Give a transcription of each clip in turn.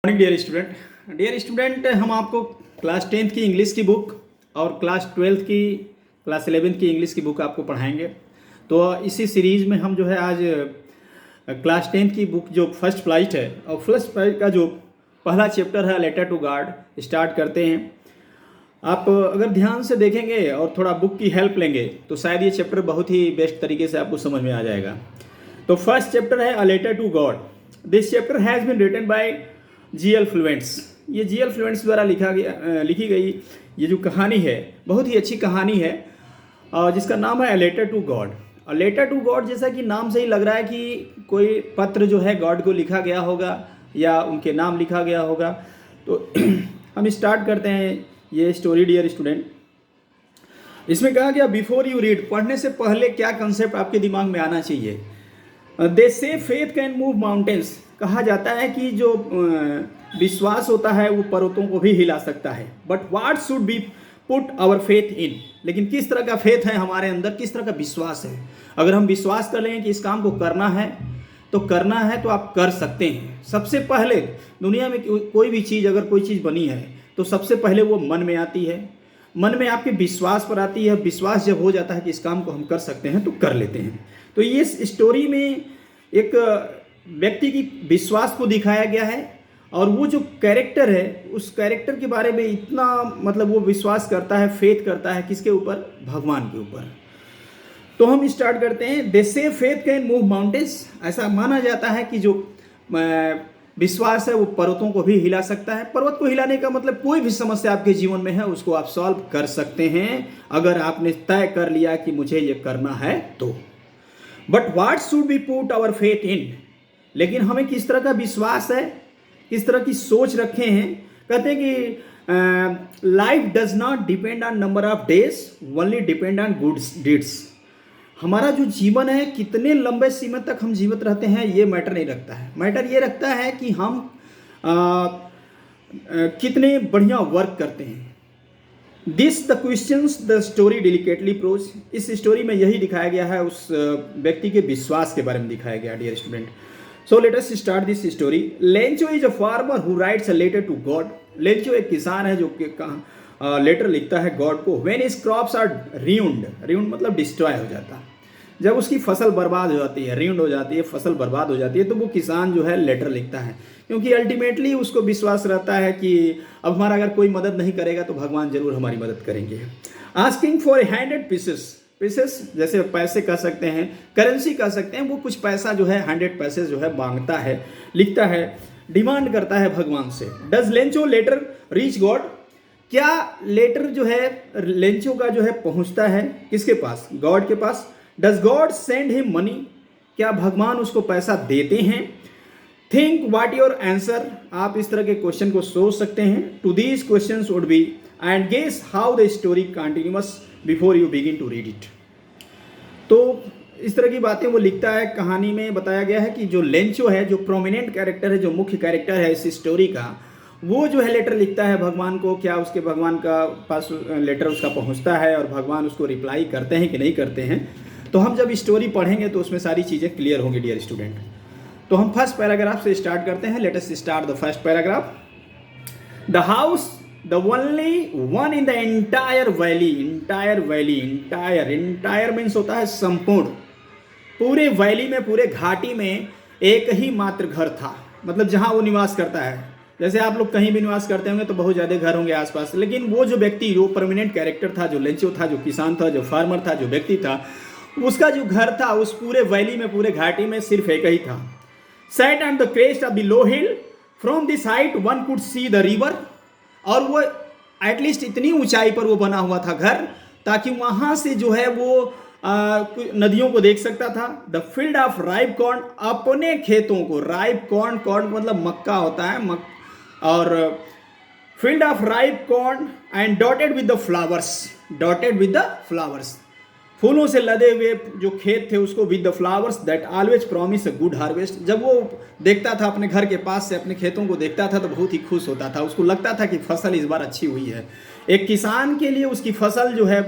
Morning dear student हम आपको class 10th की इंग्लिश की बुक और क्लास 12th की क्लास 11th की इंग्लिश की बुक आपको पढ़ाएंगे। तो इसी सीरीज़ में हम जो है आज क्लास 10th की बुक जो फर्स्ट फ्लाइट है और फर्स्ट फ्लाइट का जो पहला चैप्टर है लेटर टू गॉड स्टार्ट करते हैं। आप अगर ध्यान से देखेंगे और थोड़ा बुक की हेल्प लेंगे तो शायद ये चैप्टर बहुत ही बेस्ट तरीके से आपको समझ में आ जाएगा। तो फर्स्ट चैप्टर है a letter to God. This chapter has been written by G L. Fuentes. ये जी.एल. फ्लुएंट्स द्वारा लिखी गई ये जो कहानी है बहुत ही अच्छी कहानी है जिसका नाम है a letter to God. A letter to God जैसा कि नाम से ही लग रहा है कि कोई पत्र जो है गॉड को लिखा गया होगा या उनके नाम लिखा गया होगा। तो हम स्टार्ट करते हैं ये स्टोरी डियर स्टूडेंट। इसमें कहा गया बिफोर यू रीड, पढ़ने से पहले क्या कंसेप्ट आपके दिमाग में आना चाहिए। दे से फेथ कैन मूव माउंटेन्स, कहा जाता है कि जो विश्वास होता है वो पर्वतों को भी हिला सकता है। But what should be put our faith in, लेकिन किस तरह का फेथ है हमारे अंदर, किस तरह का विश्वास है। अगर हम विश्वास कर लें कि इस काम को करना है तो आप कर सकते हैं। सबसे पहले दुनिया में कोई भी चीज़, अगर कोई चीज़ बनी है तो सबसे पहले वो मन में आती है, मन में आपके विश्वास पर आती है। विश्वास जब हो जाता है कि इस काम को हम कर सकते हैं तो कर लेते हैं। तो ये स्टोरी में एक व्यक्ति की विश्वास को दिखाया गया है और वो जो कैरेक्टर है उस कैरेक्टर के बारे में इतना मतलब वो विश्वास करता है, फेथ करता है किसके ऊपर, भगवान के ऊपर। तो हम स्टार्ट करते हैं। दे से फेथ कैन मूव माउंटेन्स, ऐसा माना जाता है कि जो विश्वास है वो पर्वतों को भी हिला सकता है। पर्वत को हिलाने का मतलब कोई भी समस्या आपके जीवन में है उसको आप सॉल्व कर सकते हैं अगर आपने तय कर लिया कि मुझे ये करना है तो। But what should be put our faith in, लेकिन हमें किस तरह का विश्वास है, किस तरह की सोच रखे हैं। कहते हैं कि life does not depend on number of days, only depend on good deeds. हमारा जो जीवन है कितने लंबे समय तक हम जीवित रहते हैं ये मैटर नहीं रखता है। मैटर ये रखता है कि हम कितने बढ़िया वर्क करते हैं। This the questions the story delicately prose. इस स्टोरी में यही दिखाया गया है, उस व्यक्ति के विश्वास के बारे में दिखाया गया dear student. So let us start this story. Lencho is a farmer who writes a letter to God. Lencho एक किसान है जो लेटर लिखता है गॉड को। When his crops are ruined मतलब डिस्ट्रॉय हो जाता, जब उसकी फसल बर्बाद हो जाती है, र्यून्ड हो जाती है, फसल बर्बाद हो जाती है, तो वो किसान जो है लेटर लिखता है क्योंकि अल्टीमेटली उसको विश्वास रहता है कि अब हमारा अगर कोई मदद नहीं करेगा तो भगवान जरूर हमारी मदद करेंगे। आस्किंग फॉर 100 पीसेस जैसे पैसे कह सकते हैं, करेंसी कह सकते हैं, वो कुछ पैसा जो है 100 पैसे जो है मांगता है, लिखता है, डिमांड करता है भगवान से। Does Lencho letter reach God, क्या लेटर जो है लेंचो का जो है पहुंचता है किसके पास, गॉड के पास। Does God send him money, क्या भगवान उसको पैसा देते हैं। थिंक व्हाट योर आंसर, आप इस तरह के क्वेश्चन को सोच सकते हैं। To these questions would be and guess how the story continuous before you begin to read it. तो इस तरह की बातें वो लिखता है। कहानी में बताया गया है कि जो लेंचो है, जो प्रोमिनेंट कैरेक्टर है, जो मुख्य कैरेक्टर है इस स्टोरी का, वो जो है लेटर लिखता है भगवान को। क्या उसके भगवान का पास लेटर उसका पहुंचता है और भगवान उसको रिप्लाई करते हैं कि नहीं करते हैं। तो हम जब स्टोरी पढ़ेंगे तो उसमें सारी चीज़ें क्लियर होंगी डियर स्टूडेंट। तो हम फर्स्ट पैराग्राफ से स्टार्ट करते हैं। Late us start the first paragraph. The house the only one in the entire valley. Entire means होता है संपूर्ण। पूरे वैली में, पूरे घाटी में एक ही मात्र घर था, मतलब जहां वो निवास करता है। जैसे आप लोग कहीं भी निवास करते होंगे तो बहुत ज़्यादा घर होंगे आसपास, लेकिन वो जो व्यक्ति, जो परमानेंट कैरेक्टर था, जो लेंचो था, जो किसान था, जो फार्मर था, जो व्यक्ति था, उसका जो घर था उस पूरे वैली में, पूरे घाटी में सिर्फ एक ही था। Set on the crest of the low hill, from this height one could see the river. और वो एटलीस्ट इतनी ऊंचाई पर वो बना हुआ था घर ताकि वहां से जो है वो नदियों को देख सकता था। The field of ripe corn, अपने खेतों को, राइप कॉर्न मतलब मक्का होता है, और field of ripe corn and dotted with the flowers, फूलों से लदे हुए जो खेत थे उसको with the flowers that always promise a good harvest. जब वो देखता था अपने घर के पास से, अपने खेतों को देखता था तो बहुत ही खुश होता था। उसको लगता था कि फसल इस बार अच्छी हुई है। एक किसान के लिए उसकी फसल जो है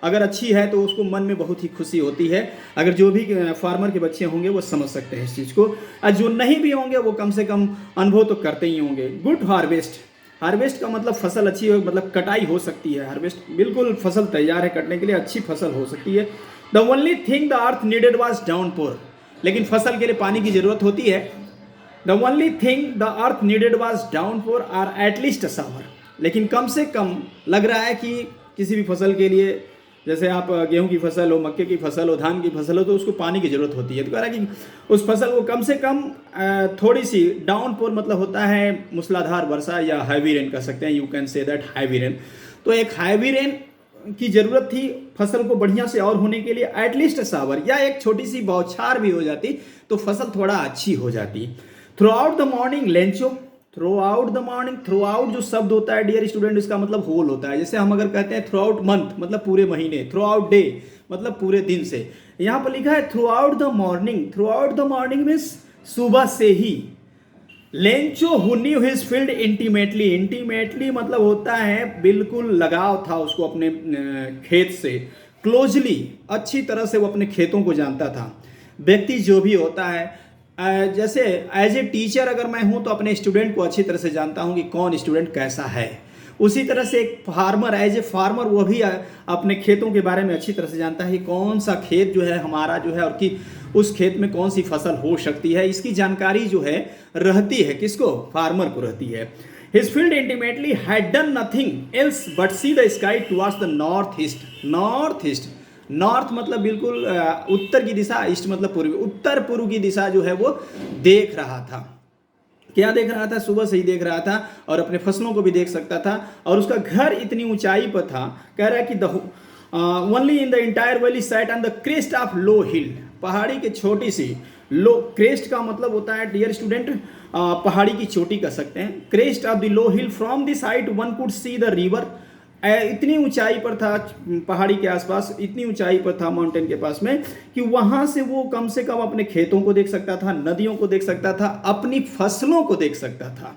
अगर अच्छी है तो उसको मन में बहुत ही खुशी होती है। अगर जो भी फार्मर के बच्चे होंगे वो समझ सकते हैं इस चीज़ को, और जो नहीं भी होंगे वो कम से कम अनुभव तो करते ही होंगे। गुड हार्वेस्ट, हार्वेस्ट का मतलब फसल अच्छी हो, मतलब कटाई हो सकती है। हार्वेस्ट बिल्कुल फसल तैयार है कटने के लिए, अच्छी फसल हो सकती है। The only thing the earth needed was downpour, लेकिन फसल के लिए पानी की जरूरत होती है। The only thing the earth needed was downpour or at least a shower, लेकिन कम से कम लग रहा है कि किसी भी फसल के लिए, जैसे आप गेहूं की फसल हो, मक्के की फसल हो, धान की फसल हो, तो उसको पानी की जरूरत होती है। तो कह रहा है कि उस फसल को कम से कम थोड़ी सी डाउनपोर, मतलब होता है मूसलाधार वर्षा या हैवी रेन कह सकते हैं, you can say that heavy rain. तो एक हैवी रेन की जरूरत थी फसल को बढ़िया से और होने के लिए। एटलीस्ट शावर, या एक छोटी सी बौछार भी हो जाती तो फसल थोड़ा अच्छी हो जाती। Through out the morning Lencho, through out the morning, through out जो शब्द होता है डियर स्टूडेंट, इसका मतलब होल होता है। जैसे हम अगर कहते हैं थ्रू आउट मंथ मतलब पूरे महीने, थ्रू आउट डे मतलब पूरे दिन से, यहां पर लिखा है throughout the morning. Throughout the morning means सुबह से ही। Lencho who knew his field intimately, intimately मतलब होता है बिल्कुल लगाव था उसको अपने खेत से। क्लोजली अच्छी तरह से वो अपने खेतों को जानता था। व्यक्ति जो भी होता है, जैसे एज ए टीचर अगर मैं हूं तो अपने स्टूडेंट को अच्छी तरह से जानता हूं कि कौन स्टूडेंट कैसा है। उसी तरह से एक फार्मर, एज ए फार्मर, वो भी अपने खेतों के बारे में अच्छी तरह से जानता है कि कौन सा खेत जो है हमारा जो है, और कि उस खेत में कौन सी फसल हो सकती है, इसकी जानकारी जो है रहती है किसको, फार्मर को रहती है। His field intimately had done nothing else but see the sky towards the north east. North east, north मतलब बिल्कुल उत्तर की दिशा, ईस्ट मतलब पूर्व, उत्तर पूर्व की दिशा जो है वो देख रहा था। क्या देख रहा था? सुबह से ही देख रहा था, और अपने फसलों को भी देख सकता था। और उसका घर इतनी ऊंचाई पर था, कह रहा है कि the only in the entire valley sat on the crest of low hill, पहाड़ी के छोटी सी, लो क्रेस्ट का मतलब होता है डियर स्टूडेंट पहाड़ी की चोटी कह सकते हैं। Crest of the low hill from the side one could see the river, इतनी ऊंचाई पर था, पहाड़ी के आसपास इतनी ऊंचाई पर था, माउंटेन के पास में, कि वहां से वो कम से कम अपने खेतों को देख सकता था, नदियों को देख सकता था, अपनी फसलों को देख सकता था।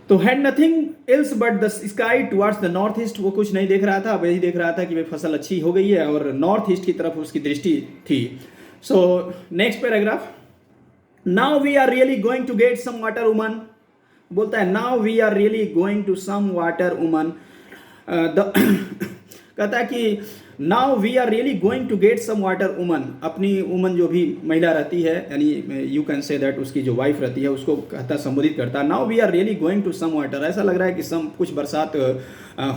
तो had nothing else but the sky towards the north east, वो कुछ नहीं देख रहा था, वही देख रहा था कि भाई फसल अच्छी हो गई है, और नॉर्थ ईस्ट की तरफ उसकी दृष्टि थी। So next paragraph, now we are really going to get some water woman, बोलता है now we are really going to some water woman. कहता है कि now we are really going to get some water woman, अपनी woman जो भी महिला रहती है, यानी यू कैन से दैट उसकी जो वाइफ रहती है, उसको कहता, संबोधित करता है now we are really going to some water. ऐसा लग रहा है कि सम कुछ बरसात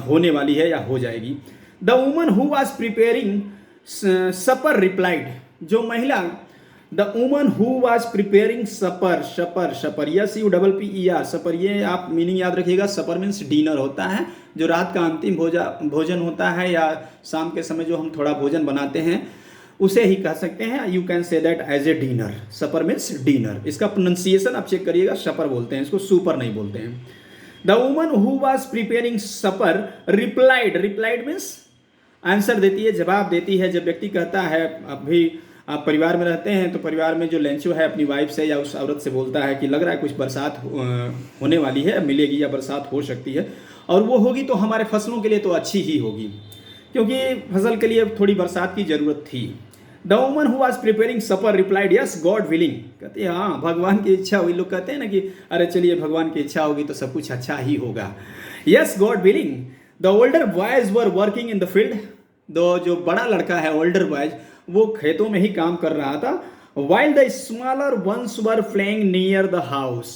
होने वाली है या हो जाएगी। The woman who was preparing supper replied, जो महिला, the woman who was preparing supper, supper supper SUPPER supper, ये आप मीनिंग याद रखिएगा। सपर मीन्स डिनर होता है, जो रात का अंतिम भोजन होता है, या शाम के समय जो हम थोड़ा भोजन बनाते हैं उसे ही कह सकते हैं, you can say that as a dinner. Supper means dinner, इसका प्रोनाउंसिएशन आप चेक करिएगा, सपर बोलते हैं इसको, सुपर नहीं बोलते हैं। The woman who was preparing supper replied, replied means answer देती है, जवाब देती है। जब व्यक्ति कहता है, अभी आप परिवार में रहते हैं तो परिवार में जो लेंचो है अपनी वाइफ से या उस औरत से बोलता है कि लग रहा है कुछ बरसात होने वाली है, मिलेगी या बरसात हो सकती है, और वो होगी तो हमारे फसलों के लिए तो अच्छी ही होगी, क्योंकि फसल के लिए थोड़ी बरसात की जरूरत थी। The woman who was preparing supper replied yes God willing, कहते हैं हाँ भगवान की इच्छा हुई। लोग कहते हैं ना कि अरे चलिए भगवान की इच्छा होगी तो सब कुछ अच्छा ही होगा। Yes God willing. The older boys were working in the field, दो जो बड़ा लड़का है ओल्डर बॉयज, वो खेतों में ही काम कर रहा था। While the smaller ones were playing near the house,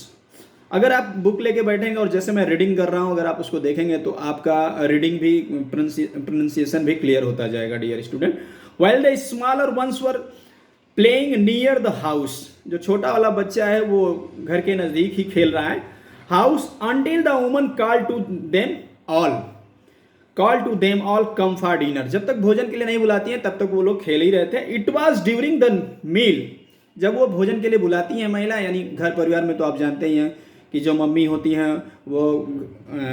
अगर आप बुक लेके बैठेंगे और जैसे मैं रीडिंग कर रहा हूं, अगर आप उसको देखेंगे तो आपका रीडिंग भी, प्रोनाउंसिएशन भी क्लियर होता जाएगा dear student. While the smaller ones were playing near the house, जो छोटा वाला बच्चा है वो घर के नजदीक ही खेल रहा है। House until the woman call to them all come for dinner, जब तक भोजन के लिए नहीं बुलाती हैं तब तक वो लोग खेल ही रहते हैं। It was during the meal, जब वो भोजन के लिए बुलाती हैं महिला, यानी घर परिवार में तो आप जानते ही हैं कि जो मम्मी होती हैं वो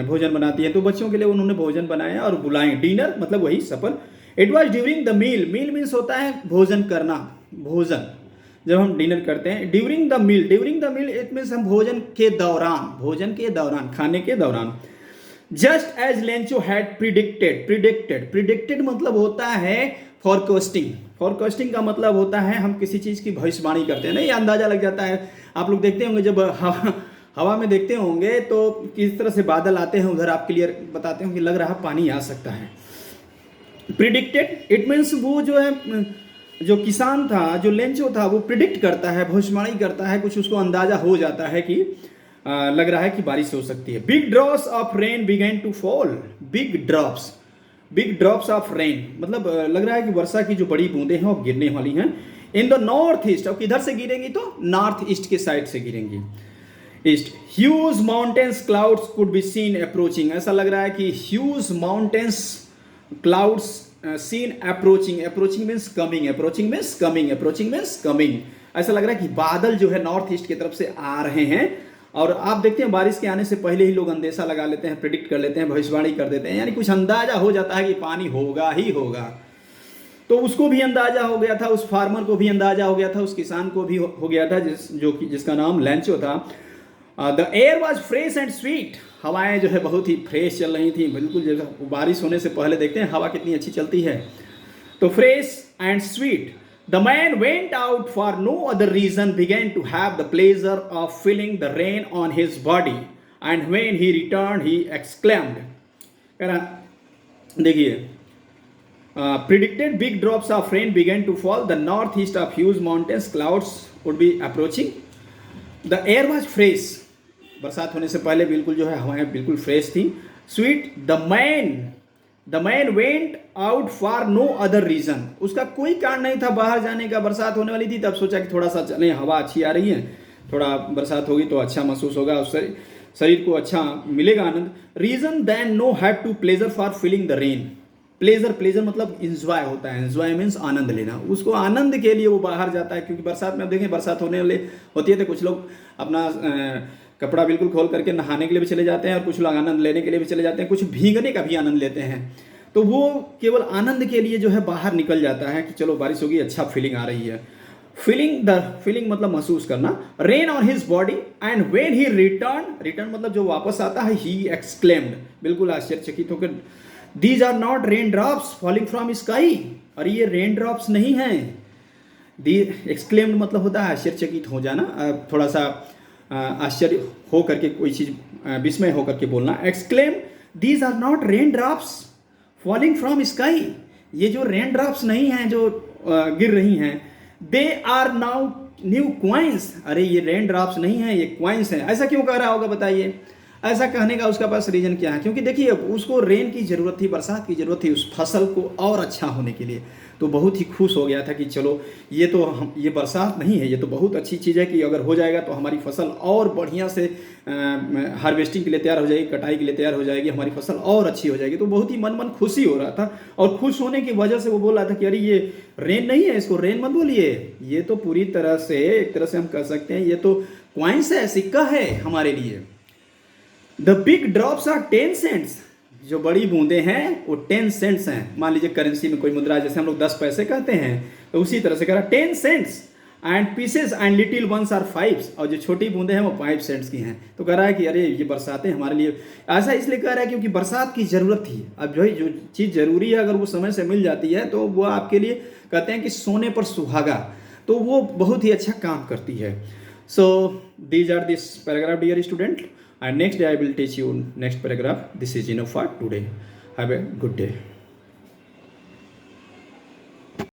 भोजन बनाती हैं, तो बच्चों के लिए उन्होंने भोजन बनाया और बुलाएं। डिनर मतलब वही supper. It was during the meal, meal means होता है भोजन करना, भोजन जब हम डिनर करते हैं। During the meal it means हम भोजन के दौरान, खाने के दौरान। Just as Lencho had predicted मतलब होता है फॉरकास्टिंग का मतलब होता है हम किसी चीज की भविष्यवाणी करते हैं, नहीं अंदाजा लग जाता है। आप लोग देखते होंगे जब हवा में देखते होंगे तो किस तरह से बादल आते हैं, उधर आप क्लियर बताते होंगे लग रहा है पानी आ सकता है। प्रिडिक्टेड इट मीन्स वो जो है, जो किसान था, जो लेंचो था, वो प्रिडिक्ट करता है, भविष्यवाणी करता है, कुछ उसको अंदाजा हो जाता है कि लग रहा है कि बारिश हो सकती है। Big drops of rain began to fall, big drops of rain मतलब लग रहा है कि वर्षा की जो बड़ी बूंदें हैं वो गिरने वाली हैं। इन द नॉर्थ ईस्ट, अब किधर से गिरेंगी तो नॉर्थ ईस्ट के साइड से गिरेंगी। East huge mountains clouds could be seen approaching, ऐसा लग रहा है कि huge mountains clouds seen approaching means coming, ऐसा लग रहा है कि बादल जो है नॉर्थ ईस्ट की तरफ से आ रहे हैं। और आप देखते हैं बारिश के आने से पहले ही लोग अंदेशा लगा लेते हैं, प्रिडिक्ट कर लेते हैं, भविष्यवाणी कर देते हैं, यानी कुछ अंदाजा हो जाता है कि पानी होगा ही होगा। तो उसको भी अंदाजा हो गया था, उस फार्मर को भी अंदाजा हो गया था, उस किसान को भी हो गया था जिसका नाम लेंचो था। The air was fresh and sweet, हवाएं जो है बहुत ही फ्रेश चल रही थी, बिल्कुल जैसा बारिश होने से पहले देखते हैं हवा कितनी अच्छी चलती है, तो fresh and sweet. The man went out for no other reason, began to have the pleasure of feeling the rain on his body, and when he returned, he exclaimed. देखिए, predicted big drops of rain began to fall. The northeast of huge mountains, clouds would be approaching. The air was fresh. बरसात होने से पहले बिल्कुल जो है हवाएं बिल्कुल फ्रेश थी। Sweet. The man went out for no other reason. उसका कोई कारण नहीं था बाहर जाने का, बरसात होने वाली थी, तब सोचा कि थोड़ा सा चलें, हवा अच्छी आ रही है, थोड़ा बरसात होगी तो अच्छा महसूस होगा, उससे शरीर को अच्छा मिलेगा आनंद। Reason then no have to pleasure for feeling the rain. Pleasure मतलब इंजॉय होता है, इंजॉय मीन्स आनंद लेना, उसको आनंद के लिए वो बाहर जाता है। क्योंकि बरसात में आप देखें बरसात होने वाली होती है तो कुछ लोग अपना कपड़ा बिल्कुल खोल करके नहाने के लिए भी चले जाते हैं, और कुछ लोग आनंद लेने के लिए भी चले जाते हैं, कुछ भीगने का भी आनंद लेते हैं। तो वो केवल आनंद के लिए जो है बाहर निकल जाता है कि चलो बारिश होगी, अच्छा फीलिंग आ रही है। फीलिंग मतलब महसूस करना। Rain on his body and when he return मतलब जो वापस आता है, ही एक्सक्लेम्ड, बिल्कुल आश्चर्यचकित होकर, these are not rain drops falling from sky, और ये रेन ड्रॉप्स नहीं हैं। दी एक्सक्लेम्ड मतलब होता है आश्चर्यचकित हो जाना, थोड़ा सा आश्चर्य हो करके कोई चीज विस्मय होकर के बोलना। Exclaim these are not rain drops falling from sky, ये जो रेन ड्रॉप्स नहीं हैं जो गिर रही हैं, they are now new coins, अरे ये रेन ड्रॉप्स नहीं हैं, ये क्वाइंस हैं। ऐसा क्यों कह रहा होगा बताइए? ऐसा कहने का उसका पास रीजन क्या है? क्योंकि देखिए उसको रेन की जरूरत थी, बरसात की जरूरत थी उस फसल को और अच्छा होने के लिए, तो बहुत ही खुश हो गया था कि चलो ये बरसात नहीं है, ये तो बहुत अच्छी चीज़ है कि अगर हो जाएगा तो हमारी फसल और बढ़िया से हार्वेस्टिंग के लिए तैयार हो जाएगी, कटाई के लिए तैयार हो जाएगी, हमारी फसल और अच्छी हो जाएगी। तो बहुत ही मन खुशी हो रहा था, और खुश होने की वजह से वो बोल रहा था कि अरे ये रेन नहीं है, इसको रेन मत बोलिए, ये तो पूरी तरह से एक तरह से हम कह सकते हैं ये तो क्वाइंस है, सिक्का है हमारे लिए। The big drops are 10 cents, जो बड़ी बूंदे हैं वो 10 सेंट्स हैं। मान लीजिए करेंसी में कोई मुद्रा जैसे हम लोग 10 पैसे कहते हैं, तो उसी तरह से कह रहा 10 cents and pieces and little ones are 5, और जो छोटी बूंदे हैं वो 5 सेंट्स की हैं। तो कह रहा है कि अरे ये बरसातें हमारे लिए, ऐसा इसलिए कह रहा है क्योंकि बरसात की जरूरत थी। अब जो चीज़ जरूरी है अगर वो समय से मिल जाती है तो वो आपके लिए कहते हैं कि सोने पर सुहागा, तो वो बहुत ही अच्छा काम करती है। So these are this paragraph dear student, and next day I will teach you next paragraph. This is enough for today. Have a good day.